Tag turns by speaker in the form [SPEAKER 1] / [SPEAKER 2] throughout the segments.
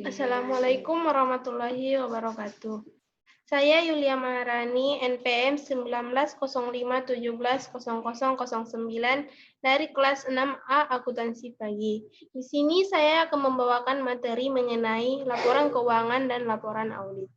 [SPEAKER 1] Assalamualaikum warahmatullahi wabarakatuh. Saya Yulia Maharani, NPM 1905170009 dari kelas 6A Akuntansi Pagi. Di sini saya akan membawakan materi mengenai laporan keuangan dan laporan audit.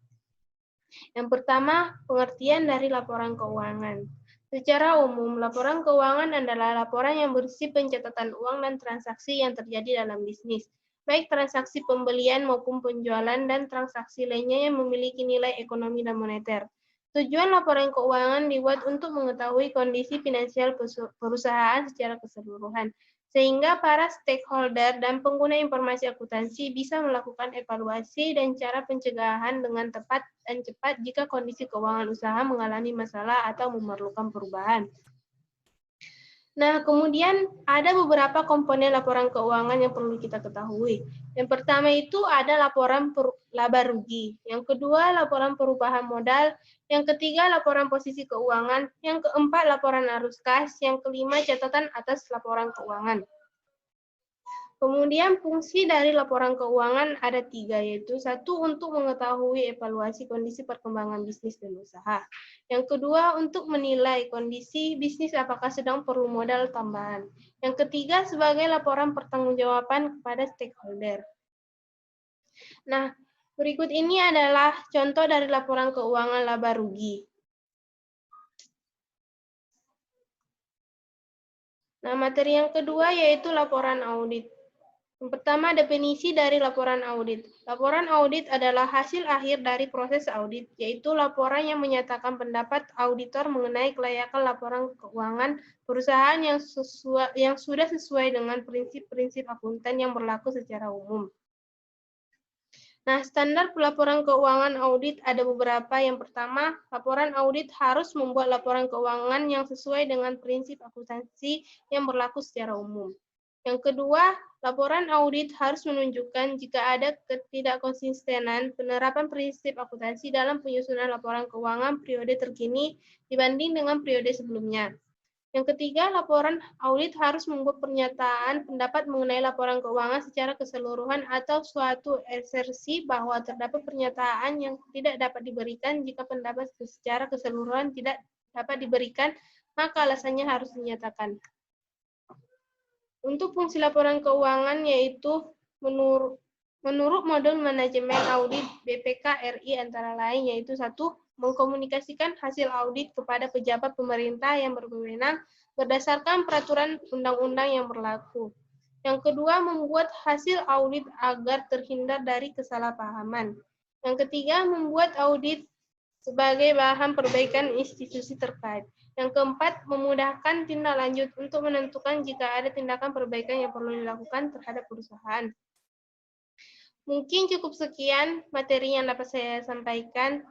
[SPEAKER 1] Yang pertama, pengertian dari laporan keuangan. Secara umum, laporan keuangan adalah laporan yang berisi pencatatan uang dan transaksi yang terjadi dalam bisnis, baik transaksi pembelian maupun penjualan dan transaksi lainnya yang memiliki nilai ekonomi dan moneter. Tujuan laporan keuangan dibuat untuk mengetahui kondisi finansial perusahaan secara keseluruhan, sehingga para stakeholder dan pengguna informasi akuntansi bisa melakukan evaluasi dan cara pencegahan dengan tepat dan cepat jika kondisi keuangan usaha mengalami masalah atau memerlukan perubahan. Nah, kemudian ada beberapa komponen laporan keuangan yang perlu kita ketahui. Yang pertama itu ada laporan laba rugi. Yang kedua, laporan perubahan modal. Yang ketiga, laporan posisi keuangan. Yang keempat, laporan arus kas. Yang kelima, catatan atas laporan keuangan. Kemudian fungsi dari laporan keuangan ada 3, yaitu 1 untuk mengetahui evaluasi kondisi perkembangan bisnis dan usaha. Yang kedua untuk menilai kondisi bisnis apakah sedang perlu modal tambahan. Yang ketiga sebagai laporan pertanggungjawaban kepada stakeholder. Nah, berikut ini adalah contoh dari laporan keuangan laba rugi. Nah, materi yang kedua yaitu laporan audit. Yang pertama, definisi dari laporan audit. Laporan audit adalah hasil akhir dari proses audit, yaitu laporan yang menyatakan pendapat auditor mengenai kelayakan laporan keuangan perusahaan yang sudah sesuai dengan prinsip-prinsip akuntan yang berlaku secara umum. Nah, standar pelaporan keuangan audit ada beberapa. Yang pertama, laporan audit harus membuat laporan keuangan yang sesuai dengan prinsip akuntansi yang berlaku secara umum. Yang kedua, laporan audit harus menunjukkan jika ada ketidakkonsistenan penerapan prinsip akuntansi dalam penyusunan laporan keuangan periode terkini dibanding dengan periode sebelumnya. Yang ketiga, laporan audit harus membuat pernyataan pendapat mengenai laporan keuangan secara keseluruhan atau suatu asersi bahwa terdapat pernyataan yang tidak dapat diberikan. Jika pendapat secara keseluruhan tidak dapat diberikan, maka alasannya harus dinyatakan. Untuk fungsi laporan keuangan yaitu menurut modul manajemen audit BPK RI antara lain yaitu 1. Mengkomunikasikan hasil audit kepada pejabat pemerintah yang berwenang berdasarkan peraturan undang-undang yang berlaku. Yang kedua, membuat hasil audit agar terhindar dari kesalahpahaman. Yang ketiga, membuat audit sebagai bahan perbaikan institusi terkait. Yang keempat, memudahkan tindak lanjut untuk menentukan jika ada tindakan perbaikan yang perlu dilakukan terhadap perusahaan. Mungkin cukup sekian materi yang dapat saya sampaikan.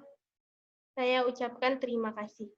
[SPEAKER 1] Saya ucapkan terima kasih.